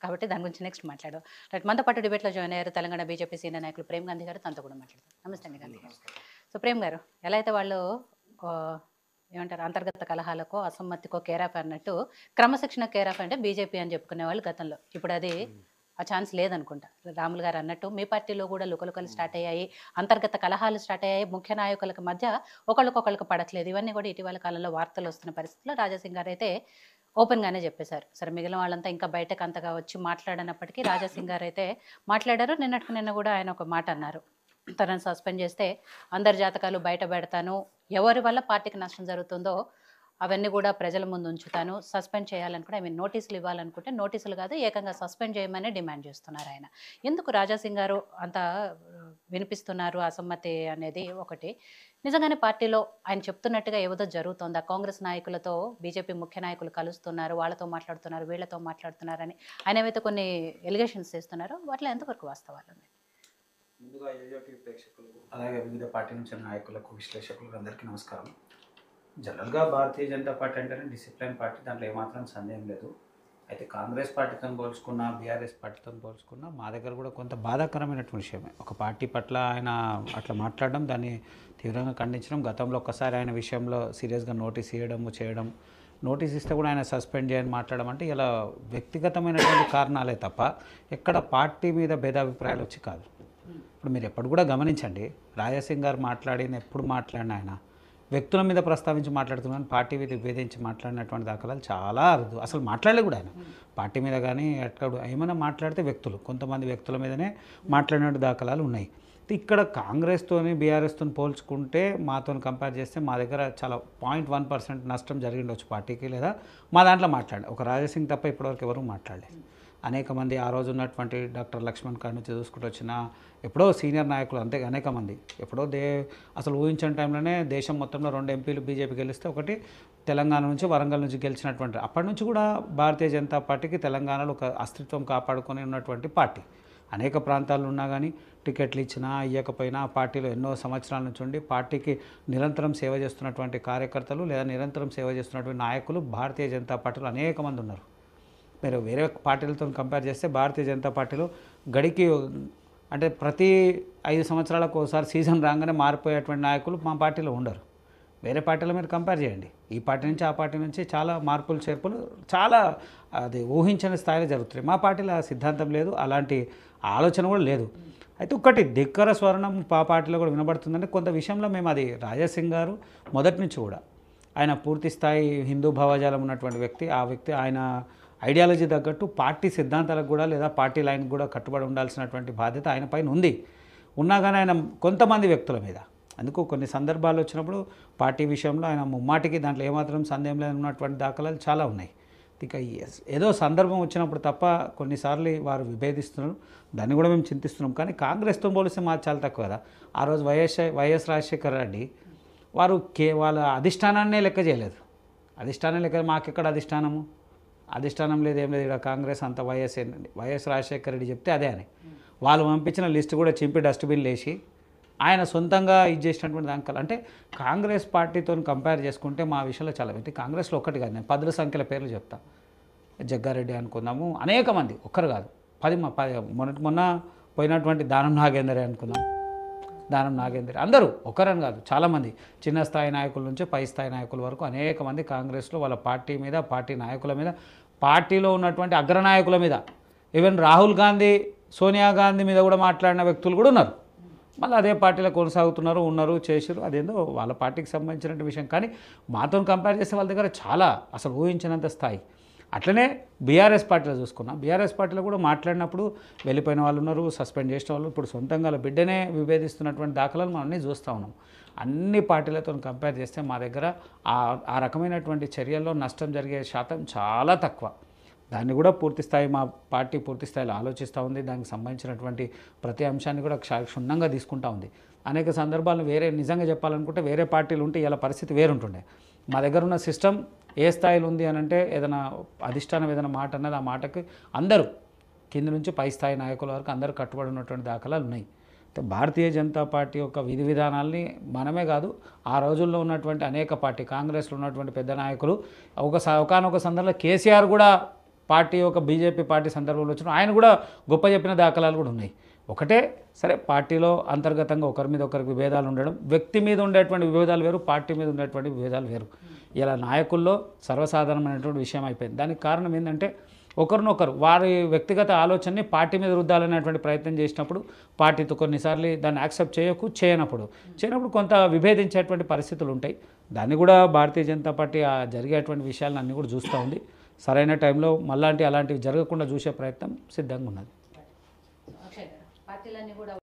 కాబట్టి దాని గురించి నెక్స్ట్ మాట్లాడదాం. రైట్, మనతో పాటు డిబేట్లో జాయిన్ అయ్యారు తెలంగాణ బీజేపీ సీనియర్ నాయకులు ప్రేమ్ గాంధీ గారు. తనతో కూడా మాట్లాడదాం. నమస్తే అండి గాంధీ గారు. సో ప్రేమ్ గారు, ఎలా అయితే వాళ్ళు ఏమంటారు అంతర్గత కలహాలకో అసమ్మతికో కేరాఫ్ అన్నట్టు క్రమశిక్షణ కేరాఫ్ అంటే బీజేపీ అని చెప్పుకునే వాళ్ళు గతంలో, ఇప్పుడు అది ఆ ఛాన్స్ లేదనుకుంటా. రాములు గారు అన్నట్టు మీ పార్టీలో కూడా లుకలుకలు స్టార్ట్ అయ్యాయి, అంతర్గత కలహాలు స్టార్ట్ అయ్యాయి, ముఖ్య నాయకులకు మధ్య ఒకళ్ళకొకళ్ళకు పడట్లేదు. ఇవన్నీ కూడా ఇటీవల కాలంలో వార్తలు వస్తున్న పరిస్థితుల్లో రాజాసింగ్ గారు అయితే ఓపెన్గానే చెప్పేశారు. సరే, మిగిలిన వాళ్ళంతా ఇంకా బయటకు అంతగా వచ్చి మాట్లాడనప్పటికీ రాజాసింగ్ గారు అయితే మాట్లాడారు. నిన్న కూడా ఆయన ఒక మాట అన్నారు, తనను సస్పెండ్ చేస్తే అందరి జాతకాలు బయట పెడతాను, ఎవరి వల్ల పార్టీకి నష్టం జరుగుతుందో అవన్నీ కూడా ప్రజల ముందు ఉంచుతాను, సస్పెండ్ చేయాలనుకుంటే నోటీసులు ఇవ్వాలనుకుంటే నోటీసులు కాదు ఏకంగా సస్పెండ్ చేయమని డిమాండ్ చేస్తున్నారు ఆయన. ఎందుకు రాజాసింగ్ గారు అంత వినిపిస్తున్నారు అసమ్మతి అనేది ఒకటి. నిజంగానే పార్టీలో ఆయన చెప్తున్నట్టుగా ఏదో జరుగుతుందా? కాంగ్రెస్ నాయకులతో బీజేపీ ముఖ్య నాయకులు కలుస్తున్నారు, వాళ్ళతో మాట్లాడుతున్నారు, వీళ్ళతో మాట్లాడుతున్నారని ఆయన ఏవైతే కొన్ని ఎలిగేషన్స్ చేస్తున్నారో వాటిలో ఎంతవరకు వాస్తవాలు ఉన్నాయి? ముందుగా ఏజోటీ ప్రేక్షకులు అలాగే వివిధ పార్టీ నుంచి నాయకులకు విశ్లేషకులకు అందరికీ నమస్కారం. జనరల్గా భారతీయ జనతా పార్టీ అంటేనే డిసిప్లైన్ పార్టీ, దాంట్లో ఏమాత్రం సందేహం లేదు. అయితే కాంగ్రెస్ పార్టీతో పోల్చుకున్నా బీఆర్ఎస్ పార్టీతో పోల్చుకున్నా మా దగ్గర కూడా కొంత బాధాకరమైనటువంటి విషయమే. ఒక పార్టీ పట్ల ఆయన అట్లా మాట్లాడడం, దాన్ని తీవ్రంగా ఖండించడం, గతంలో ఒక్కసారి ఆయన విషయంలో సీరియస్గా నోటీస్ చేయడం, నోటీస్ ఇస్తే కూడా ఆయన సస్పెండ్ చేయని మాట్లాడడం అంటే ఇలా వ్యక్తిగతమైనటువంటి కారణాలే తప్ప ఎక్కడ పార్టీ మీద భేదాభిప్రాయాలు వచ్చి కాదు. ఇప్పుడు మీరు ఎప్పుడు కూడా గమనించండి, రాజాసింగ్ గారు ఎప్పుడు మాట్లాడిన ఆయన వ్యక్తుల మీద ప్రస్తావించి మాట్లాడుతున్నాను, పార్టీ మీద విభేదించి మాట్లాడినటువంటి దాఖలాలు చాలా అరుదు. అసలు మాట్లాడలే కూడా ఆయన పార్టీ మీద కానీ ఎక్కడ ఏమైనా మాట్లాడితే కొంతమంది వ్యక్తుల మీదనే మాట్లాడిన దాఖలాలు ఉన్నాయి. ఇక్కడ కాంగ్రెస్తోని బీఆర్ఎస్తో పోల్చుకుంటే మాతో కంపేర్ చేస్తే మా దగ్గర చాలా 0.1% నష్టం జరిగిండొచ్చు పార్టీకి, లేదా మా దాంట్లో ఒక రాజాసింగ్ తప్ప ఇప్పటివరకు ఎవరూ మాట్లాడలేదు. అనేక మంది ఆ రోజు ఉన్నటువంటి డాక్టర్ లక్ష్మణ్ కాడి నుంచి చూసుకుంటూ వచ్చిన ఎప్పుడో సీనియర్ నాయకులు అనేక మంది ఎప్పుడో అసలు ఊహించిన టైంలోనే దేశం మొత్తంలో 2 ఎంపీలు బీజేపీ గెలిస్తే ఒకటి తెలంగాణ నుంచి వరంగల్ నుంచి గెలిచినటువంటి, అప్పటి నుంచి కూడా భారతీయ జనతా పార్టీకి తెలంగాణలో ఒక అస్తిత్వం కాపాడుకొని ఉన్నటువంటి పార్టీ. అనేక ప్రాంతాల్లో ఉన్నా కానీ టికెట్లు ఇచ్చినా ఇవ్వకపోయినా పార్టీలో ఎన్నో సంవత్సరాల నుంచి ఉండి పార్టీకి నిరంతరం సేవ చేస్తున్నటువంటి కార్యకర్తలు లేదా నిరంతరం సేవ చేస్తున్నటువంటి నాయకులు భారతీయ జనతా పార్టీలో అనేక మంది ఉన్నారు. మీరు వేరే పార్టీలతో కంపేర్ చేస్తే భారతీయ జనతా పార్టీలో గడికి అంటే ప్రతి 5 సంవత్సరాలకు ఒకసారి సీజన్ రాగానే మారిపోయేటువంటి నాయకులు మా పార్టీలో ఉండరు. వేరే పార్టీలో మీరు కంపేర్ చేయండి, ఈ పార్టీ నుంచి ఆ పార్టీ నుంచి చాలా మార్పులు చేర్పులు చాలా అది ఊహించని స్థాయిలో జరుగుతున్నాయి. మా పార్టీలో ఆ సిద్ధాంతం లేదు, అలాంటి ఆలోచన కూడా లేదు. అయితే ఒకటి ధిక్కర స్వరణం మా పార్టీలో కూడా వినబడుతుందంటే కొంత విషయంలో మేము అది రాజాసింగ్ గారు మొదటి నుంచి కూడా ఆయన పూర్తి స్థాయి హిందూ భావజాలం ఉన్నటువంటి వ్యక్తి. ఆ వ్యక్తి ఆయన ఐడియాలజీ తగ్గట్టు పార్టీ సిద్ధాంతాలకు కూడా లేదా పార్టీ లైన్కి కూడా కట్టుబడి ఉండాల్సినటువంటి బాధ్యత ఆయన పైన ఉన్నా కానీ ఆయన కొంతమంది వ్యక్తుల మీద అందుకు కొన్ని సందర్భాలు వచ్చినప్పుడు పార్టీ విషయంలో ఆయన ముమ్మాటికి దాంట్లో ఏమాత్రం సందేహం లేనటువంటి దాఖలాలు చాలా ఉన్నాయి. ఇక ఏదో సందర్భం వచ్చినప్పుడు తప్ప కొన్నిసార్లు వారు విభేదిస్తున్నారు, దాన్ని కూడా మేము చింతిస్తున్నాం. కానీ కాంగ్రెస్తో పోలిస్తే మాకు చాలా తక్కువ కదా. ఆ రోజు వైఎస్ రాజశేఖర రెడ్డి వారు వాళ్ళ అధిష్టానాన్నే లెక్క చేయలేదు. అధిష్టానం లెక్క మాకెక్కడ అధిష్టానం లేదు, ఏం లేదు. ఇక్కడ కాంగ్రెస్ అంత వైఎస్ రాజశేఖర రెడ్డి చెప్తే అదే అని వాళ్ళు పంపించిన లిస్టు కూడా చింపి డస్ట్బిన్లు వేసి ఆయన సొంతంగా చేసినటువంటి దానికల్ అంటే కాంగ్రెస్ పార్టీతో కంపేర్ చేసుకుంటే మా విషయంలో చాలా వ్యక్తి కాంగ్రెస్లో ఒక్కటి కాదు, నేను 10 సంఖ్యల పేర్లు చెప్తా. జగ్గారెడ్డి అనుకుందాము, అనేక మంది, ఒక్కరు కాదు 10 మొన్న పోయినటువంటి దానం నాగేందర్ అనుకుందాం, దానం నాగేందర్ అందరూ ఒకరని కాదు, చాలామంది చిన్న స్థాయి నాయకుల నుంచి పై స్థాయి నాయకుల వరకు అనేక మంది కాంగ్రెస్లో వాళ్ళ పార్టీ మీద, పార్టీ నాయకుల మీద, పార్టీలో ఉన్నటువంటి అగ్రనాయకుల మీద, ఈవెన్ రాహుల్ గాంధీ, సోనియా గాంధీ మీద కూడా మాట్లాడిన వ్యక్తులు కూడా ఉన్నారు. మళ్ళీ అదే పార్టీలో ఉన్నారు చేసారు, అదేందో వాళ్ళ పార్టీకి సంబంధించిన విషయం. కానీ మాతో కంపేర్ చేస్తే వాళ్ళ దగ్గర చాలా అసలు ఊహించినంత స్థాయి. అట్లనే బీఆర్ఎస్ పార్టీలో చూసుకున్నాం, బీఆర్ఎస్ పార్టీలో కూడా మాట్లాడినప్పుడు వెళ్ళిపోయిన వాళ్ళు ఉన్నారు, సస్పెండ్ చేసిన వాళ్ళు, ఇప్పుడు సొంతంగా బిడ్డనే విభేదిస్తున్నటువంటి దాఖలాలు మనం అన్నీ చూస్తూ ఉన్నాం. అన్ని పార్టీలతో కంపేర్ చేస్తే మా దగ్గర ఆ రకమైనటువంటి చర్యల్లో నష్టం జరిగే శాతం చాలా తక్కువ. దాన్ని కూడా మా పార్టీ పూర్తి స్థాయిలో ఆలోచిస్తూ ఉంది. దానికి సంబంధించినటువంటి ప్రతి అంశాన్ని కూడా క్షుణ్ణంగా తీసుకుంటూ ఉంది. అనేక సందర్భాలు నిజంగా చెప్పాలనుకుంటే వేరే పార్టీలు ఉంటే ఇలా పరిస్థితి వేరుంటుండే. మా దగ్గర ఉన్న సిస్టమ్ ఏ స్థాయిలో ఉంది అని అంటే ఏదైనా అధిష్టానం ఏదైనా మాట అన్నది ఆ మాటకి అందరూ కింద నుంచి పై స్థాయి నాయకుల వరకు అందరూ కట్టుబడి ఉన్నటువంటి దాఖలాలు ఉన్నాయి. భారతీయ జనతా పార్టీ యొక్క విధి విధానాల్ని మనమే కాదు, ఆ రోజుల్లో ఉన్నటువంటి అనేక పార్టీ కాంగ్రెస్లో ఉన్నటువంటి పెద్ద నాయకులు ఒకనొక సందర్భంలో కేసీఆర్ కూడా పార్టీ ఒక బీజేపీ పార్టీ సందర్భంలో వచ్చిన ఆయన కూడా గొప్ప చెప్పిన దాఖలాలు కూడా ఉన్నాయి. ఒకటే సరే పార్టీలో అంతర్గతంగా ఒకరి మీద ఒకరికి విభేదాలు ఉండడం, వ్యక్తి మీద ఉండేటువంటి విభేదాలు వేరు, పార్టీ మీద ఉండేటువంటి విభేదాలు వేరు. ఇలా నాయకుల్లో సర్వసాధారణమైనటువంటి విషయం అయిపోయింది. దానికి కారణం ఏంటంటే ఒకరినొకరు వారి వ్యక్తిగత ఆలోచనని పార్టీ మీద రుద్దాలనేటువంటి ప్రయత్నం చేసినప్పుడు పార్టీతో కొన్నిసార్లు దాన్ని యాక్సెప్ట్ చేయనప్పుడు కొంత విభేదించేటువంటి పరిస్థితులు ఉంటాయి. దాన్ని కూడా భారతీయ జనతా పార్టీ ఆ జరిగేటువంటి విషయాలను అన్నీ కూడా చూస్తూ ఉంది. సరైన టైంలో అలాంటివి జరగకుండా చూసే ప్రయత్నం సిద్ధంగా ఉన్నది. అక్షయ్ గారు, పార్టీలన్నీ కూడా